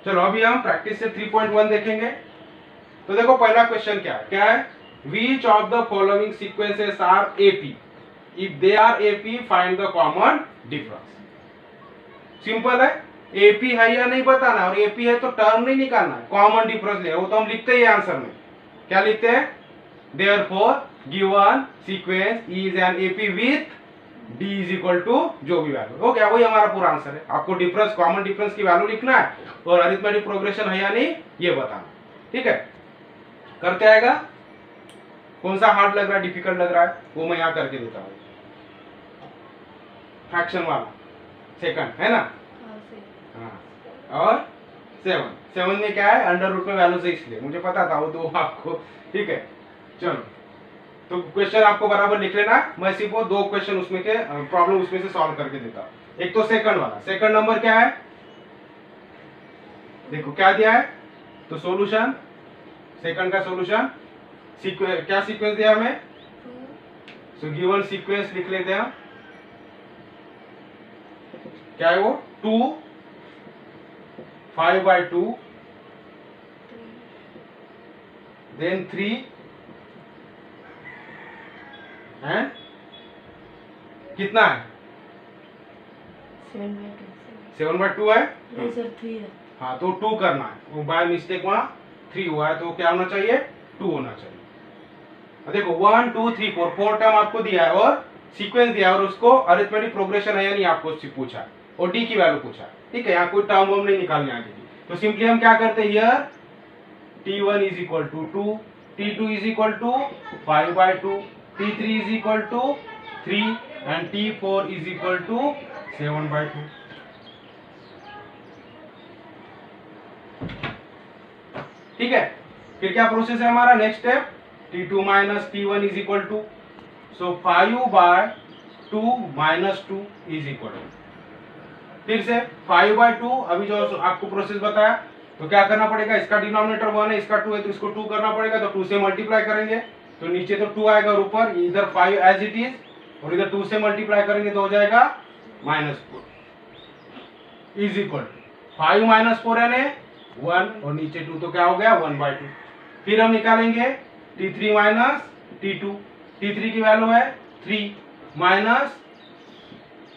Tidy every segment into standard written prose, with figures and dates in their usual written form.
चलो अभी हम प्रैक्टिस से 3.1 देखेंगे। तो देखो पहला क्वेश्चन क्या है, which of the following sequences are AP, if they are AP find the common difference. Simple है, एपी है या नहीं बताना, और एपी है तो टर्म नहीं निकालना, कॉमन डिफरेंस ले, वो तो हम लिखते ही आंसर में। क्या लिखते हैं, therefore given sequence is an AP with d is equal to जो भी वैल्यू हो गया, वही हमारा पूरा आंसर है। आपको डिफरेंस, कॉमन डिफरेंस की वैल्यू लिखना है और अरिथमेटिक प्रोग्रेशन है या नहीं ये बताना। ठीक है, करते आएगा। कौन सा हार्ड लग रहा है, डिफिकल्ट लग रहा है, वो मैं यहाँ करके देता हूँ। फ्रैक्शन वाला सेकंड है ना, हाँ, और 7 में क्या है, अंडर रूट में वैल्यू से, इसलिए मुझे पता था वो दो आपको। ठीक है, चलो तो क्वेश्चन आपको बराबर लिख लेना, मैं सिर्फ वो दो क्वेश्चन उसमें के प्रॉब्लम उसमें से सॉल्व करके देता हूँ। एक तो सेकंड वाला, सेकंड नंबर क्या है, देखो क्या दिया है, तो सॉल्यूशन, सेकंड का सॉल्यूशन, क्या सीक्वेंस दिया हमें, सो गिवन सीक्वेंस लिख लेते हैं। क्या है वो, 2 5/2 देन 3 एंड कितना है, 7/2 है, हाँ तो 2 करना है, वो बाय मिस्टेक वहां 3 हुआ है, तो क्या होना चाहिए, 2 होना चाहिए। देखो 1 2 3 4 टर्म आपको दिया है और सीक्वेंस दिया है, और उसको अरिथमेटिक प्रोग्रेशन है या नहीं आपको पूछा है, और डी की वैल्यू पूछा है। ठीक है, यहाँ कोई टर्म वर्म नहीं निकालने आगे की, तो सिंपली हम क्या करते हैं, here t1 is equal to 2, t2 is equal to 5/2, t3 is equal to 3 and t4 is equal to 7/2। ठीक है, फिर क्या प्रोसेस है हमारा, next step, t2 minus t1 is equal to, so 5/2 minus 2 is equal to, फिर से 5/2, अभी जो आपको प्रोसेस बताया, तो क्या करना पड़ेगा, इसका डिनोमिनेटर 1 है, इसका 2 है, तो इसको 2 करना पड़ेगा, तो 2 से मल्टीप्लाई करेंगे तो नीचे तो 2 आएगा और ऊपर इधर 5 एज इट इज, और इधर 2 से मल्टीप्लाई करेंगे तो हो जाएगा -4 इज इक्वल टू 5 - 4 यानी 1 और नीचे 2, तो क्या हो गया 1/2। फिर हम निकालेंगे t3 माइनस t2, t3 की वैल्यू है 3 माइनस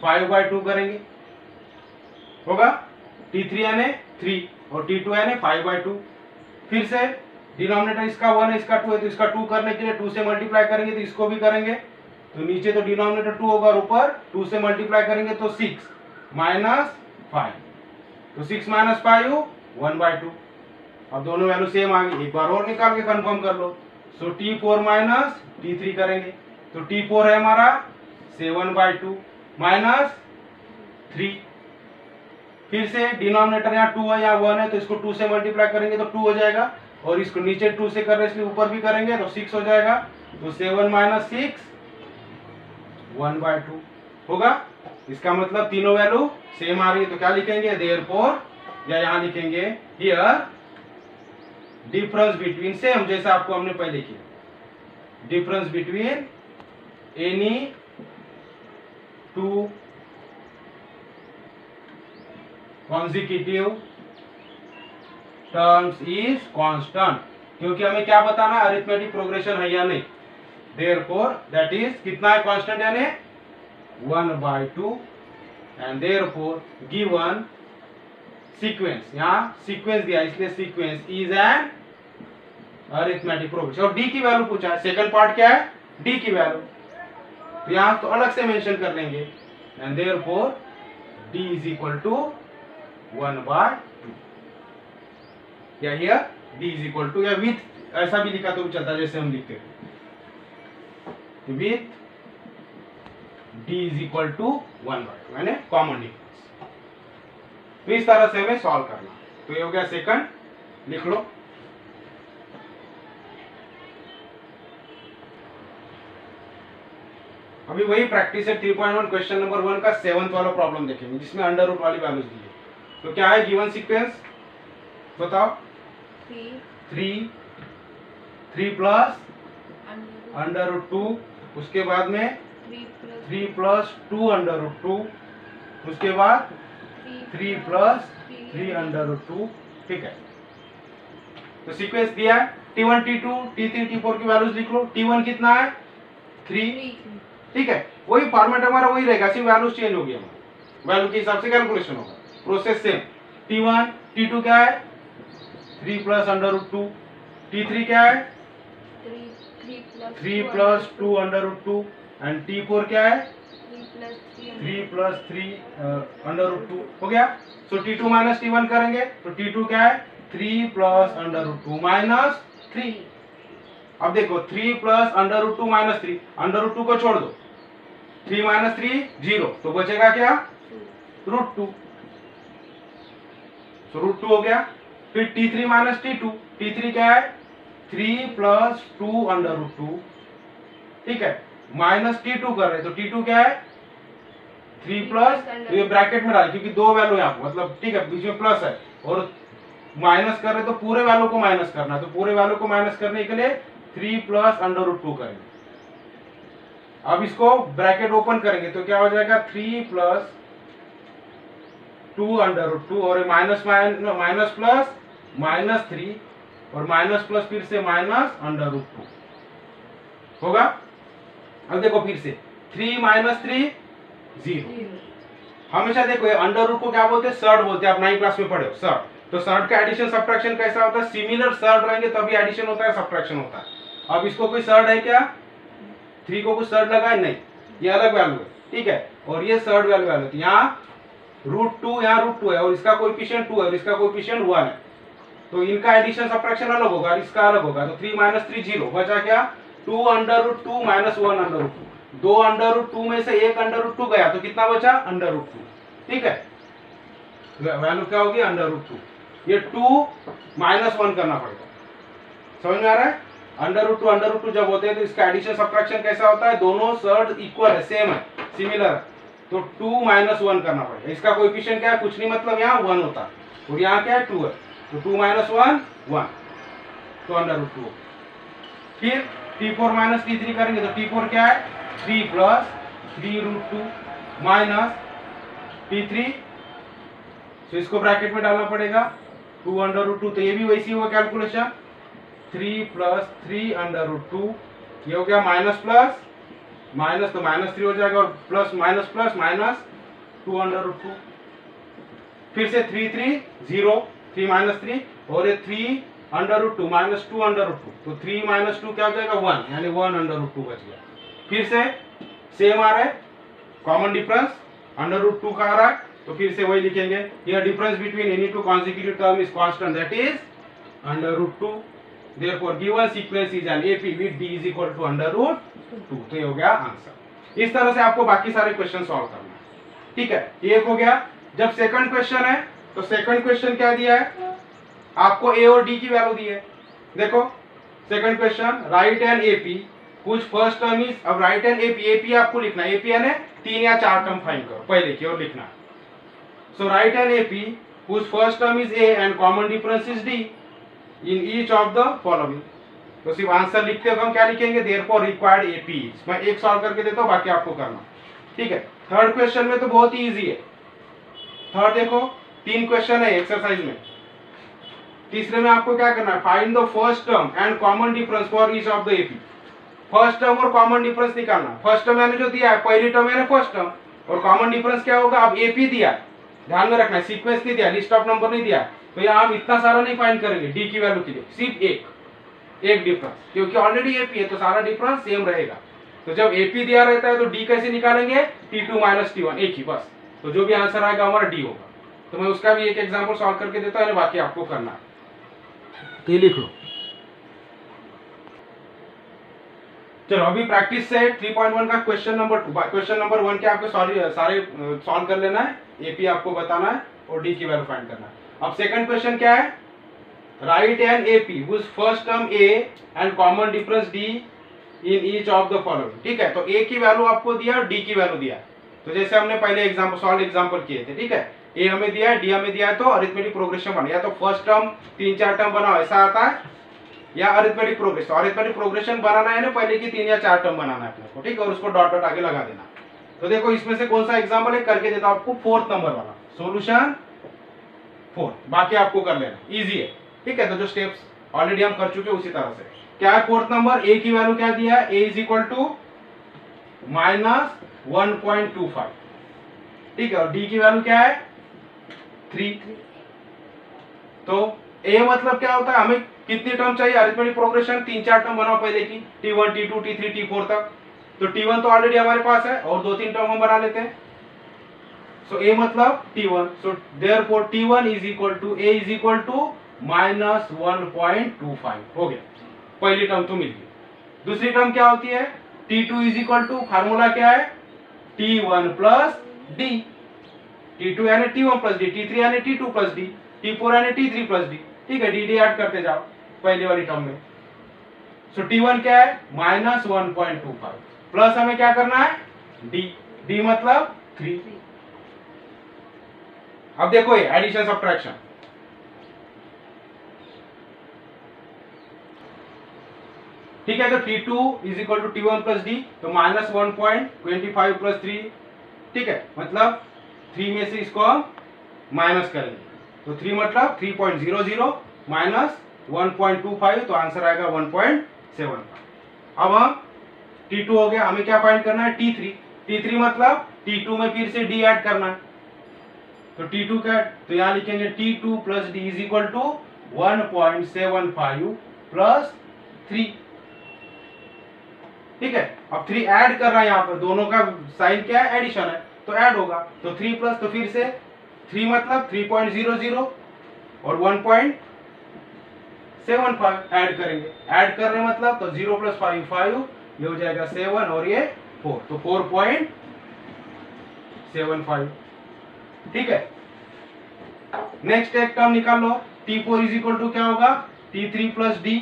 5/2 करेंगे, होगा t3 यानी 3 और t2 यानी 5/2। फिर से डिनोमिनेटर इसका 1 है, इसका 2 है, तो इसका 2 करने के लिए 2 से मल्टीप्लाई करेंगे तो इसको भी करेंगे, तो नीचे तो डिनोमिनेटर 2 होगा और ऊपर 2 से मल्टीप्लाई करेंगे तो 6 माइनस 5, तो 6 माइनस 5 1/2। अब दोनों वैल्यू सेम आ गई, एक बार और निकाल के कंफर्म कर लो, सो t4 माइनस t3 करेंगे, तो t4 है हमारा 7/2 माइनस 3। फिर से डिनोमिनेटर यहाँ 2 है, यहाँ 1 है, तो इसको 2 से मल्टीप्लाई करेंगे तो 2 हो जाएगा, और इसको नीचे 2 से कर रहे इसलिए ऊपर भी करेंगे तो 6 हो जाएगा, तो 7 माइनस 6 1/2 होगा। इसका मतलब तीनों वैल्यू सेम आ रही है, तो क्या लिखेंगे, देयरफॉर, या यहाँ लिखेंगे हियर डिफरेंस बिटवीन, सेम जैसा आपको हमने पहले किया, difference between any to consecutive terms is constant, क्योंकि हमें क्या बताना है, अरिथमेटिक प्रोग्रेशन है या नहीं, therefore that is कितना है कांस्टेंट यानी 1/2, and therefore given sequence, यहाँ सीक्वेंस दिया इसलिए sequence is N arithmetic progression, और डी की वैल्यू पूछा है, सेकंड पार्ट क्या है, डी की वैल्यू, तो यहाँ तो अलग से मेंशन कर लेंगे, and therefore d is equal to 1/2, या here d is equal to, या विथ ऐसा भी लिखा तो चलता जैसे हम लिखते हैं, with d is equal to 1/2 यानी कॉमन डिफरेंस। तो इस तरह से हमें सॉल्व करना, तो ये हो गया सेकंड, लिख लो। अभी वही प्रैक्टिस है 3.1 क्वेश्चन नंबर 1 का 7th वाला प्रॉब्लम देखेंगे, जिसमें अंडर रूट वाली वैल्यूज दी है। तो क्या है गिवन सीक्वेंस, बताओ, 3 प्लस √2, उसके बाद में 3 प्लस 2√2, उसके बाद 3 प्लस 3 √2, ठीक है, तो सीक्वेंस दिया है T1 T2 T3 T4 की वैल्यूज लिख लो। T1 कितना है 3, ठीक है, वही फॉर्मेट हमारा वही रहेगा, सिर्फ वैल्यूज चेंज होगी, हमारा वैल्यू के हिसाब से कैलकुलेशन होगा, प्रोसेस सेम। T1 T2 क्या है 3 प्लस अंडर रूट 2, T3 क्या है 3 plus 2 under root 2 and T4 क्या है 3 प्लस 3 अंडर रूट 2 हो गया। सो T2 माइनस T1 करेंगे तो T2 क्या है 3 प्लस अंडर रूट 2 माइनस 3। अब देखो 3 plus under root 2 minus 3, under root 2 को छोड़ दो, 3 माइनस 3 0, तो बचेगा क्या रूट 2, तो रूट 2 हो गया। फिर T3 माइनस T2, T3 क्या है 3 प्लस 2 अंडर रूट 2, ठीक है, माइनस T2 कर रहे तो T2 क्या है 3 प्लस, तो ये ब्रैकेट में डाल क्योंकि दो वैल्यू यहाँ पर, मतलब ठीक है बीच में प्लस है और माइनस कर रहे तो पूरे वैल्यू को माइनस करना है, तो पूरे वैल्यू को माइनस करने के लिए 3 प्लस अंडर रूट 2 करेंगे। अब इसको ब्रैकेट ओपन करेंगे तो क्या हो जाएगा 3 प्लस 2 अंडर रूट 2 और माइनस माइनस प्लस माइनस 3 और माइनस प्लस फिर से माइनस अंडर रूट 2 होगा। अब देखो फिर से 3 माइनस 3 0। हमेशा देखो अंडर रूट को क्या बोलते हैं सर्ड बोलते हैं, आप 9 क्लास में पढ़े हो सर्ड। तो सर्ड का एडिशन सब्ट्रैक्शन कैसा होता है, सिमिलर सर्ड रहेंगे तभी एडिशन होता है सब्ट्रैक्शन होता है। अब इसको कोई सर्ड है क्या 3 को कुछ सर्ड लगा है नहीं, ये अलग वैल्यू है, ठीक है, और ये सर्ड वैल्यू है, यहाँ रूट 2 यहाँ रूट 2 है और इसका कोएफिशिएंट 2 है और इसका कोएफिशिएंट 1 है, तो इनका एडिशन सब्ट्रैक्शन अलग होगा, इसका अलग होगा। तो 3 माइनस 3 0, बचा क्या 2 under root 2 minus 1 under root 2, 2 under root 2 में से 1 अंडर रूट 2 गया तो कितना बचा अंडर रूट 2, ठीक है, वैल्यू क्या होगी अंडर रूट 2। ये 2 माइनस 1 करना पड़ेगा, समझ में आ रहा है। अंडर रूट 2 जब होते हैं तो इसका एडिशन सब्ट्रैक्शन कैसा होता है, दोनों सर्ड इक्वल है, सेम है, सिमिलर है, तो 2 माइनस 1 करना पड़ेगा। इसका कोएफिशिएंट क्या है कुछ नहीं, मतलब यहाँ 1 होता है और यहाँ क्या है 2 है, तो 2 माइनस 1 1, तो अंडर रूट 2। फिर T4 माइनस T3 करेंगे तो T4 क्या है 3 प्लस 3 रूट 2 माइनस T3, तो इसको ब्रैकेट में डालना पड़ेगा 2 अंडर रूट 2, तो ये भी वैसी होगा कैलकुलेशन 3 प्लस 3 अंडर रूट 2, ये हो गया माइनस प्लस माइनस, तो माइनस 3 हो जाएगा और प्लस माइनस 2 अंडर रूट 2, फिर से 3 3 0, 3 माइनस 3 और ये 3 under root 2 minus 2 under root 2, तो 3 माइनस 2 क्या हो जाएगा 1, यानी 1 अंडर रूट 2 बच गया। फिर से सेम आ रहा है, कॉमन डिफरेंस अंडर रूट 2 का आ रहा है, तो फिर से वही लिखेंगे, here difference between any two consecutive term is constant, that is under root 2, therefore given sequence is an AP with d is equal to under root 2, तो ये हो गया आंसर। इस तरह से आपको बाकी सारे क्वेश्चन सॉल्व करना है, ठीक है, ये एक हो गया। जब सेकंड क्वेश्चन है तो सेकंड क्वेश्चन क्या दिया है आपको, ए और डी की वैल्यू दी है। देखो second question, right an AP कुछ फर्स्ट टर्म इज, अब राइट एन एपी, एपी आपको लिखना है, एपी यानी 3 या 4 टर्म फाइंड करो पहले की और लिखना। So write an AP whose first term is a and common difference is d in each of the following, तो सिर्फ आंसर लिखते हो हम क्या लिखेंगे, therefore required AP। मैं एक सॉल्व करके देता हूँ, बाकी आपको करना, ठीक है। थर्ड क्वेश्चन में तो बहुत ही इजी है, थर्ड देखो 3 क्वेश्चन है एक्सरसाइज में। तीसरे में आपको क्या करना है, find the first term and common difference for each of the AP. First term और कॉमन डिफरेंस निकालना। फर्स्ट टर्म मैंने जो दिया है पहली टर्म मैंने फर्स्ट टर्म, और कॉमन डिफरेंस क्या होगा, अब एपी दिया है, ध्यान में रखना है, सीक्वेंस नहीं दिया, लिस्ट ऑफ नंबर नहीं दिया, तो यहाँ हम इतना सारा नहीं फाइंड करेंगे डी की वैल्यू के लिए, सिर्फ एक डिफरेंस, क्योंकि ऑलरेडी एपी है तो सारा डिफरेंस सेम रहेगा। तो जब एपी दिया रहता है तो डी कैसे निकालेंगे, T2 माइनस T1, एक ही बस, तो जो भी आंसर आएगा हमारा डी होगा। तो मैं उसका भी एक एग्जाम्पल सॉल्व करके देता हूँ, बाकी आपको करना है, तो ये लिख लो। चलो अभी प्रैक्टिस से 3.1 का क्वेश्चन नंबर 2, क्वेश्चन नंबर 1 के आपको सारे सॉल्व कर लेना है, एपी आपको बताना है और डी की वैल्यू फाइंड करना है। अब सेकंड क्वेश्चन क्या है, right an AP whose first term A and common difference D in each of the following, ठीक है। तो ए की वैल्यू आपको दिया और डी की वैल्यू दिया, तो जैसे हमने पहले एग्जांपल किए थे, ठीक है। ए हमें दिया है, डी हमें दिया है, तो अरिथमेटिक प्रोग्रेशन बना, या तो फर्स्ट टर्म 3-4 टर्म बना ऐसा आता है, या अरिथमेटिक प्रोग्रेशन। अरिथमेटिक प्रोग्रेशन बनाना है ना, पहले की 3 या 4 टर्म बनाना है अपने को, ठीक है, और उसको डॉट डॉट आगे लगा देना। तो देखो इसमें से कौन सा एग्जाम्पल है करके देता हूं आपको, 4th नंबर वाला। सॉल्यूशन 4, बाकी आपको कर लेना, इजी है, ठीक है। तो जो स्टेप्स ऑलरेडी हम कर चुके हैं उसी तरह से। क्या है फोर्थ नंबर, ए की वैल्यू क्या दिया है, ए इज इक्वल टू -1.25, ठीक है, और डी की वैल्यू क्या है 3। तो ए मतलब क्या होता है, हमें कितनी टर्म चाहिए, अरिथमेटिक प्रोग्रेशन 3-4 टर्म बनाओ पहले की, T1 T2 T3 T4 तक। तो T1 तो ऑलरेडी हमारे पास है और 2-3 टर्म हम बना लेते हैं। सो ए मतलब T1, so therefore T1 is equal to a is equal to -1.25 हो गया, पहली टर्म तो मिल गई। दूसरी टर्म क्या होती है, T2 is equal to, formula क्या है, T1 प्लस डी, T2 यानी T1 प्लस डी, T3 यानी T2 प्लस डी, T4 यानी T3 प्लस डी, ठीक है, डी ऐड करते जाओ पहली वाली टर्म में। सो T1 क्या है -1.25, प्लस हमें क्या करना है डी, डी मतलब 3। अब देखो ये एडिशन सब्ट्रैक्शन, ठीक है। तो T2 is equal to T1 plus d, तो -1.25 प्लस 3, ठीक है, मतलब 3 में से इसको हम माइनस करेंगे, तो 3 मतलब 3.00 माइनस 1.25, तो आंसर आएगा 1.75। अब हम T2 हो गया, हमें क्या फाइंड करना है T3, T3 मतलब T2 में फिर से D ऐड करना है, तो T2 का, तो यहाँ लिखेंगे T2 plus d is equal to 1.75 plus 3, ठीक है। अब 3 ऐड कर रहा है, यहाँ पर दोनों का साइन क्या है, एडिशन है, तो ऐड होगा, तो 3 प्लस, तो फिर से 3 मतलब 3.00 और 1.75 ऐड करेंगे, ऐड कर रहे मतलब, तो 0 प्लस 5 5, ये हो जाएगा 7 और ये 4, तो 4.75, ठीक है। नेक्स्ट एक टर्म निकाल लो, T4 इज इक्वल टू क्या होगा, T3 प्लस डी,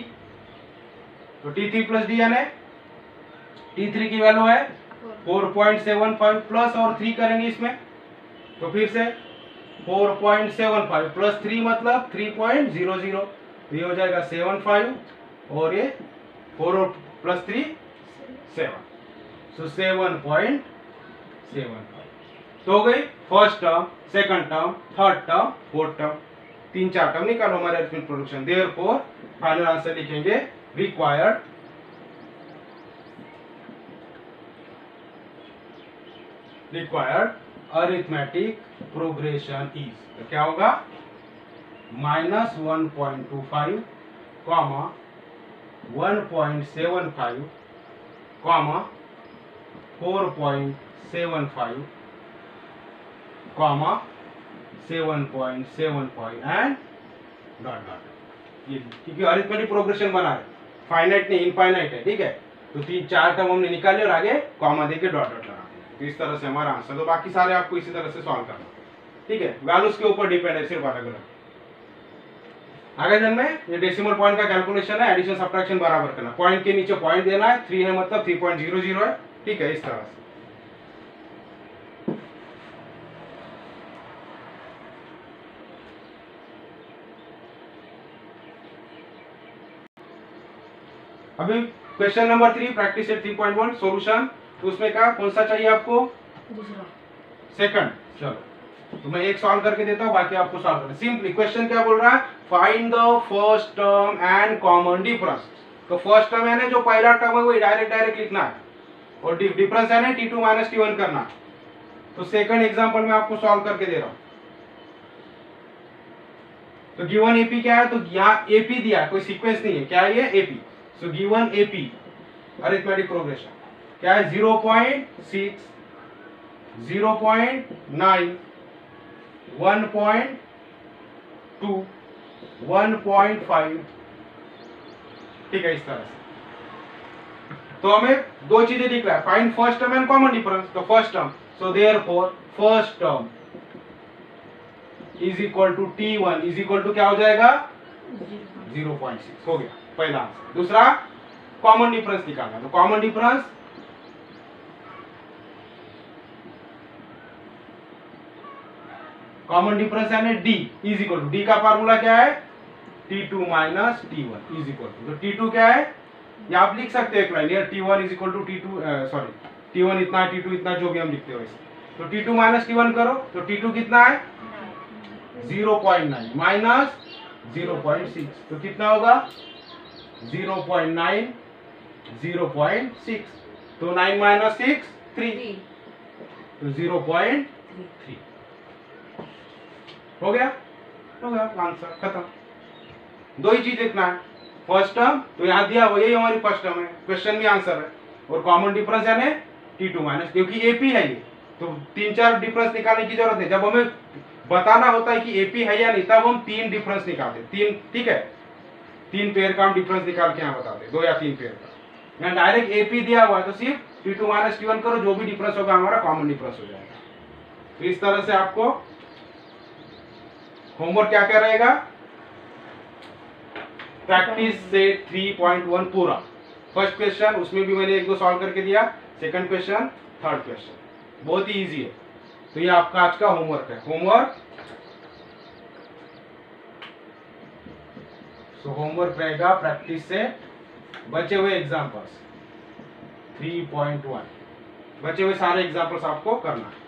तो T3 प्लस डी यानी T3 की वैल्यू है 4.75, प्लस और 3 करेंगे इसमें, तो फिर से 4.75 प्लस 3 मतलब 3.00, तो ये हो जाएगा 75 और ये 4 और प्लस 3 7, सो 7.75। तो हो गई first term, second term, third term, fourth term, 3-4 term निकालो हमारे arithmetic production. Therefore final answer लिखेंगे रिक्वायर्ड अरिथमेटिक प्रोग्रेशन इज, तो क्या होगा -1.25, 1.75, 4.75, 7.75 एंड डॉट डॉट, ये क्योंकि अरिथमेटिक प्रोग्रेशन बना है, फाइनाइट नहीं इनफाइनाइट है, ठीक है। तो 3-4 टर्म हमने निकाले और आगे कॉमा देके डॉट डॉट लगा, तो इस तरह से हमारा आंसर, तो बाकी सारे आपको इसी तरह से सॉल्व करना, ठीक है, वैल्यूज के ऊपर डिपेंड है, सिर्फ अलग अलग। आगे जन में ये डेसिमल पॉइंट का कैलकुलेशन है, एडिशन सब्ट्रैक्शन बराबर करना, पॉइंट के नीचे पॉइंट देना है, 3 है मतलब 3.00 है, ठीक है, इस तरह से। अभी question number 3 practice set 3.1 solution, तो उसमें क्या कौन सा चाहिए आपको, दूसरा, सेकंड। चलो तो मैं एक सॉल्व करके देता हूँ, बाकी आपको सॉल्व करना। सिंपली क्वेश्चन क्या बोल रहा है, find the first term and common difference. तो फर्स्ट टर्म यानी जो पहला टर्म है वो डायरेक्ट लिखना है, और डिफरेंस यानी T2 माइनस T1 करना है। तो सेकंड एग्जांपल में आपको सॉल्व करके दे रहा हूँ। तो गिवन एपी क्या है, तो यहाँ एपी दिया है, कोई सीक्वेंस नहीं है, क्या है ये AP. So given AP arithmetic progression क्या है, 0.6, 0.9, 1.2, 1.5, ठीक है, इस तरह से। तो हमें दो चीजें दिख रहा है, find first term and common difference. तो first term, so therefore first term is equal to T1 is equal to क्या हो जाएगा, 0.6 हो गया पहला आंसर। दूसरा कॉमन डिफरेंस निकालना, तो कॉमन डिफरेंस यानी D is equal to, D का फार्मूला क्या है, T2 minus T1 is equal to, तो T2 क्या है, ये आप लिख सकते हो एक line, T1 is equal to T2, sorry T1 इतना, T2 इतना, जो भी हम लिखते हो वैसे। तो T2 माइनस T1 करो, तो T2 कितना है 0.9 माइनस 0.6, तो कितना होगा 0.9 0.6, तो 9 माइनस 6 3, तो 0.3 हो गया आंसर खत्म। दो ही चीज देखना है, फर्स्ट टर्म तो यहाँ दिया हुआ, यही हमारी फर्स्ट टर्म है, क्वेश्चन में आंसर है, और कॉमन डिफरेंस यानी T2 माइनस, क्योंकि एपी है ये, तो 3-4 डिफरेंस निकालने की जरूरत नहीं। जब हमें बताना होता है कि एपी है या नहीं, तब हम 3 डिफरेंस निकालते, 3, ठीक है, 3 पेयर का हम डिफरेंस निकाल के यहाँ बताते, 2 या 3 पेयर का। यहाँ डायरेक्ट एपी दिया हुआ है तो सिर्फ T2 माइनस T1 करो, जो भी डिफरेंस होगा हमारा कॉमन डिफरेंस हो जाएगा। तो इस तरह से आपको होमवर्क क्या क्या रहेगा, प्रैक्टिस से 3.1 पूरा, फर्स्ट क्वेश्चन उसमें भी मैंने 1-2 सॉल्व करके दिया, सेकंड क्वेश्चन, थर्ड क्वेश्चन, बहुत ही इजी है। तो ये आपका आज का होमवर्क है। होमवर्क रहेगा प्रैक्टिस से बचे हुए एग्जांपल्स 3.1, बचे हुए सारे एग्जांपल्स आपको करना है।